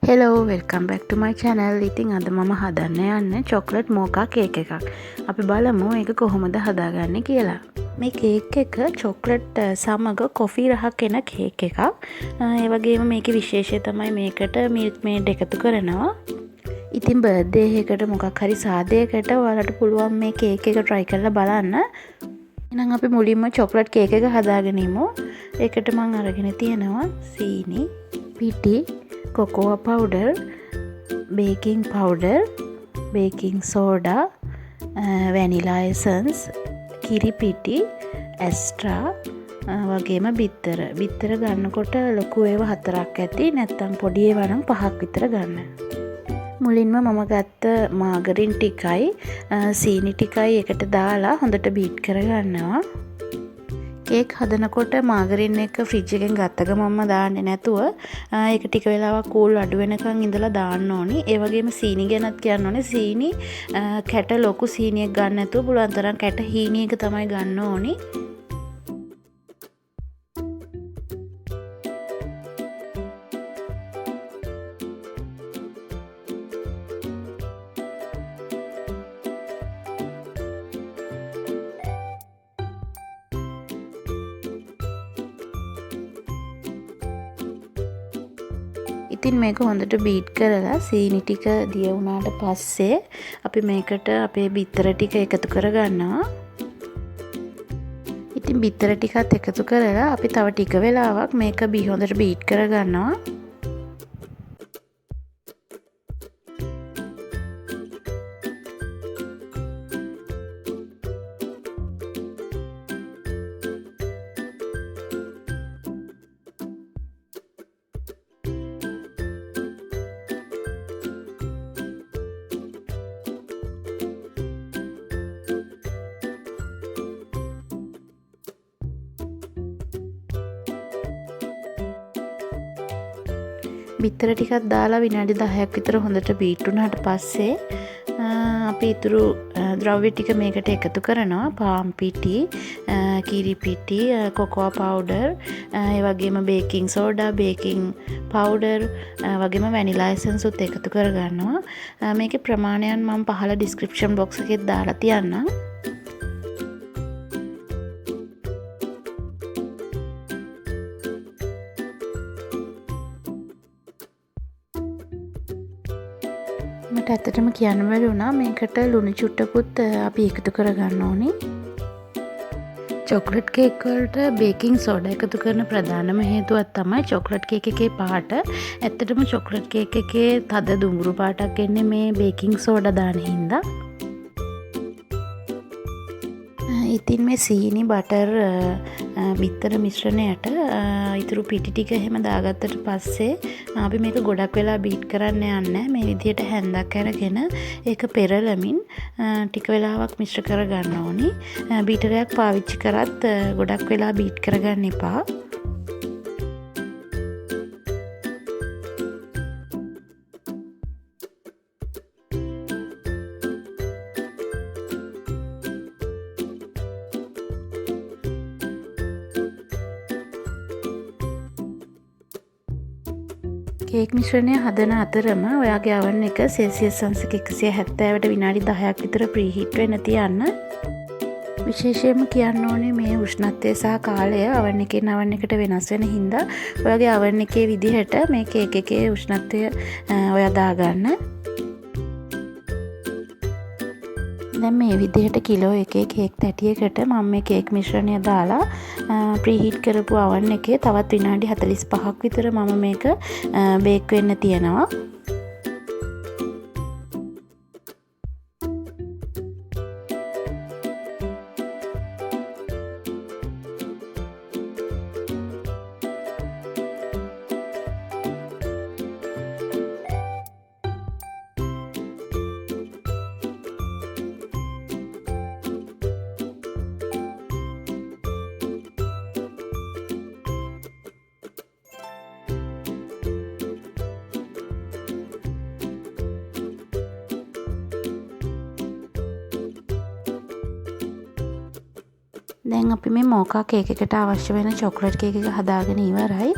Hello, welcome back to my channel. ඉතින් අද මම හදන්න යන්නේ chocolate mocha cake එකක්. අපි බලමු ඒක කොහොමද හදාගන්නේ කියලා. මේ cake එක chocolate සමග coffee රහක් එන cake එකක්. ඒ වගේම මේකේ විශේෂය තමයි මේකට milk maid එකතු කරනවා. ඉතින් birthday එකකට මොකක් හරි සාදයකට ඔයාලට පුළුවන් මේ cake එක try කරලා බලන්න. එහෙනම් අපි මුලින්ම chocolate cake එක හදාගෙන ඉමු. ඒකට මම අරගෙන තියෙනවා සීනි, පිටි, cocoa powder, baking powder, baking soda, vanilla essence, කිරි පිටි, extra වගේම බිත්තර ගන්නකොට ලොකු ඒවා 4ක් ඇති, නැත්නම් පොඩි ඒවා නම් 5ක් විතර ගන්න. මුලින්ම මම ගත්ත මාගරින් ටිකයි සීනි ටිකයි එකට දාලා හොඳට බීට් කරගන්නවා. කේක් හදනකොට මාගරින් එක ෆ්‍රිජ් එකෙන් ගත්ත ගමන්ම දාන්නේ නැතුව ඒක ටික වෙලාවක් කූල් අඩු වෙනකන් ඉඳලා දාන්න ඕනි. ඒ වගේම සීනි ගැනත් කියන්න ඕනේ. සීනි කැට ලොකු සීනියක් ගන්න නැතුව පුළුවන් තරම් කැට හීනියක තමයි ගන්න ඕනි. ඉතින් මේක හොඳට බීට් කරලා සීනි ටික දිය වුණාට පස්සේ අපි මේකට අපේ බිත්තර ටික එකතු කරගන්නවා. ඉතින් බිත්තර ටිකත් එකතු කරලා අපි තව ටික වෙලාවක් මේක හොඳට බීට් කරගන්නවා. බිත්තර ටිකක් දාලා විනාඩි 10ක් විතර හොඳට බීට් වුණාට පස්සේ අපි ඊතුරු ද්‍රව්‍ය ටික මේකට එකතු කරනවා. පාන් පිටි, කිරි පිටි, කොකෝ පවුඩර්, ඒ වගේම බේකින් සෝඩා, බේකින් පවුඩර් වගේම වැනිලා එසන්ස් උත් එකතු කරගන්නවා. මේකේ ප්‍රමාණයන් මම පහළ ඩිස්ක්‍රිප්ෂන් බොක්ස් එකේ දාලා තියන්නම්. මට ඇත්තටම කියන්න බැරි වුණා මේකට ලුණු චුට්ටකුත් අපි එකතු කරගන්න ඕනේ. චොක්ලට් කේක් වලට බේකින් සෝඩා එකතු කරන ප්‍රධානම හේතුවක් තමයි චොක්ලට් කේක් එකේ පාට. ඇත්තටම චොක්ලට් කේක් එකේ තද දුඹුරු පාටක් එන්නේ මේ බේකින් සෝඩා දාන හින්දා. ඉතින් මේ සීනි බටර් බිත්තර මිශ්‍රණයට ඊතුරු පිටි ටික එහෙම දාගත්තට පස්සේ අපි මේක ගොඩක් වෙලා බීට් කරන්න යන්නේ. මේ විදිහට හැන්දක් අරගෙන ඒක පෙරලමින් ටික වෙලාවක් මිශ්‍ර කරගන්න ඕනි. බීටරයක් පාවිච්චි කරත් ගොඩක් වෙලා බීට් කරගන්න එපා. කේක් මිශ්‍රණය හදන අතරම ඔයාගේ oven එක සෙල්සියස් අංශක 170ට විනාඩි 10ක් විතර ප්‍රීහීට් වෙන්න තියන්න. විශේෂයෙන්ම කියන්න ඕනේ මේ උෂ්ණත්වය සහ කාලය oven එකෙන් oven එකට වෙනස් වෙන හින්දා ඔයාගේ oven එකේ විදිහට මේ කේක් එකේ උෂ්ණත්වය ඔයා දාගන්න. දැන් මේ විදිහට කිලෝ එකේ කේක් තැටියකට මම මේ කේක් මිශ්‍රණය දාලා ප්‍රීහීට් කරපු oven එකේ තවත් විනාඩි 45ක් විතර මම මේක බේක් වෙන්න තියනවා. දැන් අපි මේ මෝකා කේක් එකට අවශ්‍ය වෙන චොක්ලට් කේක් එක හදාගෙන ඉවරයි.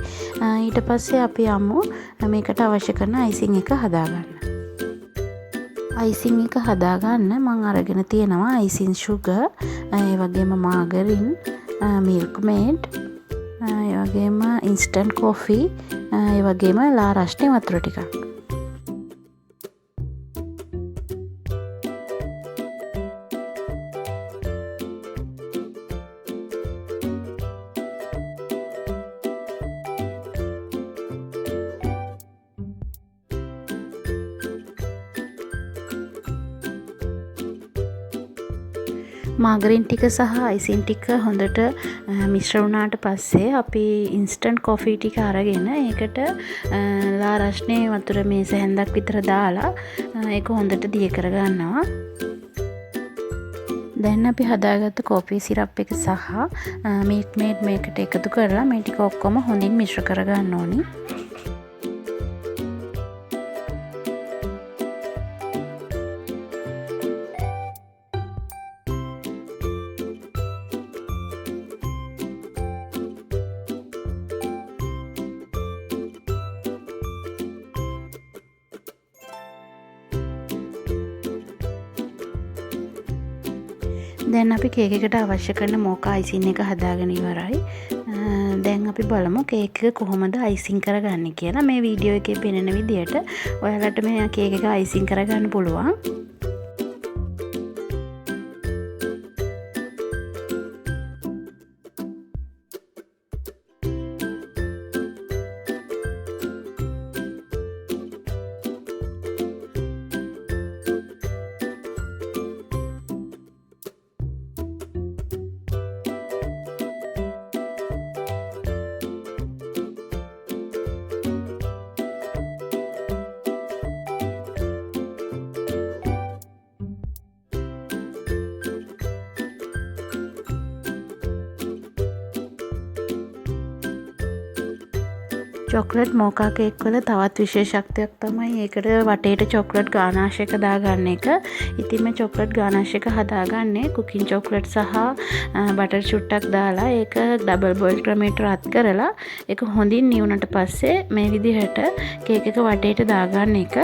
ඊට පස්සේ අපි යමු මේකට අවශ්‍ය කරන අයිසිං එක හදාගන්න. අයිසිං එක හදාගන්න මම අරගෙන තියෙනවා icing sugar, ඒ වගේම margarine, milk maid, ඒ වගේම instant coffee, ඒ වගේම ලා රස්නේ වතුර ටිකක්. මාගරින් ටික සහ අයිසින් ටික හොඳට මිශ්‍ර වුණාට පස්සේ අපි ඉන්ස්ටන්ට් කොෆි ටික අරගෙන ඒකට ලා රස්නේ වතුර මේස හැන්දක් විතර දාලා ඒක හොඳට දිය කරගන්නවා. දැන් අපි හදාගත්ත කෝපි සිරප් එක සහ මිල්ක් මේඩ් මේකට එකතු කරලා මේ ටික ඔක්කොම හොඳින් මිශ්‍ර කරගන්න ඕනි. දැන් අපි කේක් එකට අවශ්‍ය කරන මෝකා අයිසින් එක හදාගෙන ඉවරයි. දැන් අපි බලමු කේක් එක කොහොමද අයිසින් කරගන්නේ කියලා. මේ වීඩියෝ එකේ පෙනෙන විදිහට ඔයාලට මේ කේක් එක අයිසින් කරගන්න පුළුවන්. චොක්ලට් මෝකා කේක් වල තවත් විශේෂත්වයක් තමයි ඒකට වටේට චොක්ලට් ගානාෂ් එක දාගන්න එක. ඉතින් මේ චොක්ලට් ගානාෂ් එක හදාගන්නේ කුකින් චොක්ලට් සහ බටර් චුට්ටක් දාලා ඒක ඩබල් බොයිල් ක්‍රමයට රත් කරලා ඒක හොඳින් නිවුනට පස්සේ මේ විදිහට කේක් එක වටේට දාගන්න එක.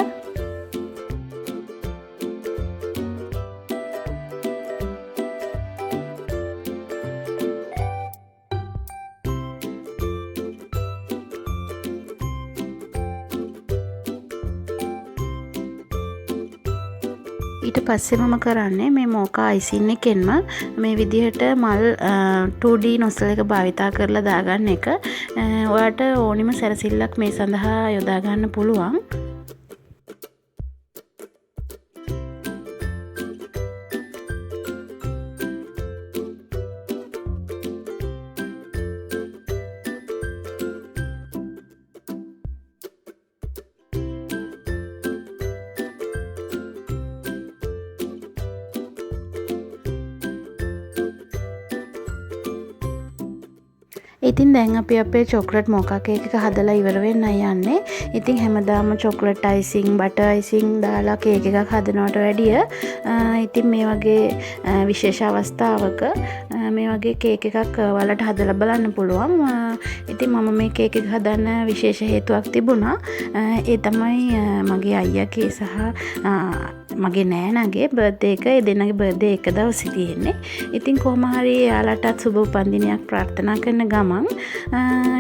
ඊට පස්සේ මම කරන්නේ මේ මෝකා අයිසින් එකෙන්ම මේ විදිහට මල් 2D නොසල් එක භාවිතා කරලා දාගන්න එක. ඔයාට ඕනිම සැරසිල්ලක් මේ සඳහා යොදා ගන්න පුළුවන්. ඉතින් දැන් අපි අපේ චොක්ලට් මෝකා කේක් එක හදලා ඉවර වෙන්නයි යන්නේ. ඉතින් හැමදාම චොක්ලට් අයිසින්, බටර් අයිසින් දාලා කේක් එකක් හදනවට වැඩිය ඉතින් මේ වගේ විශේෂ අවස්ථාවක මේ වගේ කේක් එකක් ඔයාලට හදලා බලන්න පුළුවන්. ඉතින් මම මේ කේක් එක හදන්න විශේෂ හේතුවක් තිබුණා. ඒ තමයි මගේ අයියාගේ සහ මගේ නෑනගේ බර්ත්ඩේ එක. ඒ දෙන්නගේ බර්ත්ඩේ එක දවසේ තියෙන්නේ. ඉතින් කොහොම හරි එයාලටත් සුබ උපන්දිනයක් ප්‍රාර්ථනා කරන ගමන්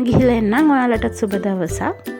ගිහිල්ලා එන්නම්. ඔයාලටත් සුබ දවසක්.